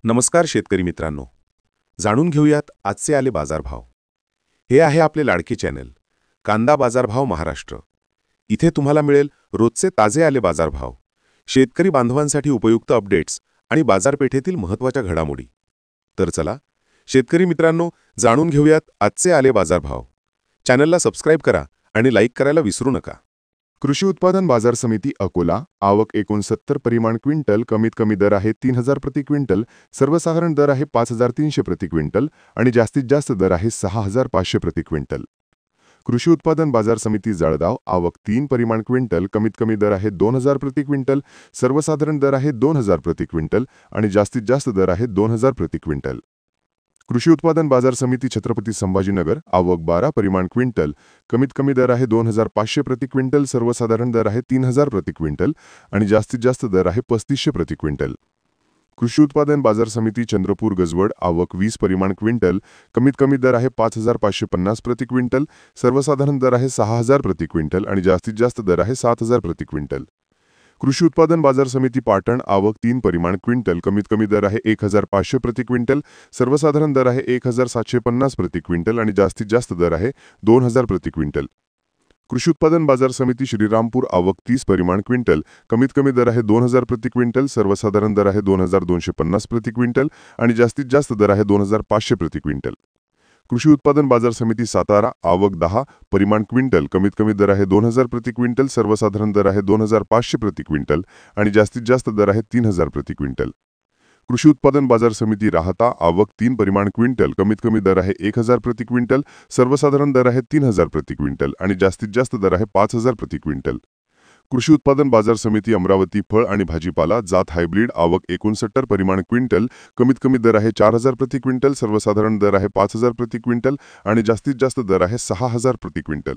नमस्कार शेतकरी मित्रांनो, जाणून घेऊयात आजचे आले बाजारभाव. हे आहे आपले लाडके चॅनल कांदा बाजारभाव महाराष्ट्र. इथे तुम्हाला मिळेल रोजचे ताजे आले बाजारभाव, शेतकरी बांधवांसाठी उपयुक्त अपडेट्स आणि बाजारपेठेतील महत्त्वाच्या घडामोडी. तर चला शेतकरी मित्रांनो, जाणून घेऊयात आजचे आले बाजारभाव. चॅनलला सबस्क्राईब करा आणि लाईक करायला विसरू नका. कृषी उत्पादन बाजार समिती अकोला. आवक 69 परिमाण क्विंटल. कमीत कमी दर आहे 3000 प्रति क्विंटल. सर्वसाधारण दर आहे 5300 प्रति क्विंटल आणि जास्तीत जास्त दर आहे 6500 प्रति क्विंटल. कृषी उत्पादन बाजार समिती जळगाव. आवक 3 परिमाण क्विंटल. कमीत कमी दर आहे 2000 प्रति क्विंटल. सर्वसाधारण दर आहे 2000 प्रति क्विंटल आणि जास्तीत जास्त दर आहे 2000 प्रति क्विंटल. कृषी उत्पादन बाजार समिती छत्रपती संभाजीनगर. आवक 12 परिमाण क्विंटल. कमीत कमी दर आहे 2500 प्रति क्विंटल. सर्वसाधारण दर आहे 3000 प्रति क्विंटल आणि जास्तीत जास्त दर आहे 3500 प्रति क्विंटल. कृषी उत्पादन बाजार समिती चंद्रपूर गजवड. आवक 20 परिमाण क्विंटल. कमीत कमी दर आहे 5550 प्रति क्विंटल. सर्वसाधारण दर आहे 6000 प्रति क्विंटल आणि जास्तीत जास्त दर आहे 7000 प्रति क्विंटल. कृषी उत्पादन बाजार समिती पाटण. आवक 3 परिमाण क्विंटल. कमीत कमी दर आहे 1500 प्रति क्विंटल. सर्वसाधारण दर आहे 1750 प्रति क्विंटल आणि जास्तीत जास्त दर आहे 2000 प्रति क्विंटल. कृषी उत्पादन बाजार समिती श्रीरामपूर. आवक 30 परिमाण क्विंटल. कमीत कमी दर आहे 2000 प्रति क्विंटल. सर्वसाधारण दर आहे 2250 प्रति क्विंटल आणि जास्तीत जास्त दर आहे 2500 प्रति क्विंटल. कृषी उत्पादन बाजार समिती सातारा. आवक 10 परिमाण क्विंटल. कमीत कमी दर आहे 2000 प्रति क्विंटल. सर्वसाधारण दर आहे 2500 प्रति क्विंटल आणि जास्तीत जास्त दर आहे 3000 प्रति क्विंटल. कृषी उत्पादन बाजार समिती राहता. आवक 3 परिमाण क्विंटल. कमीत कमी दर आहे 1000 प्रति क्विंटल. सर्वसाधारण दर आहे 3000 प्रति क्विंटल आणि जास्तीत जास्त दर आहे 5000 प्रति क्विंटल. कृषी उत्पादन बाजार समिती अमरावती. फळ आणि भाजीपाला जात हायब्रिड. आवक 69 परिमाण क्विंटल. कमीत कमी दर आहे 4000 प्रति क्विंटल. सर्वसाधारण दर आहे 5000 प्रति क्विंटल आणि जास्तीत जास्त दर आहे 6000 प्रति क्विंटल.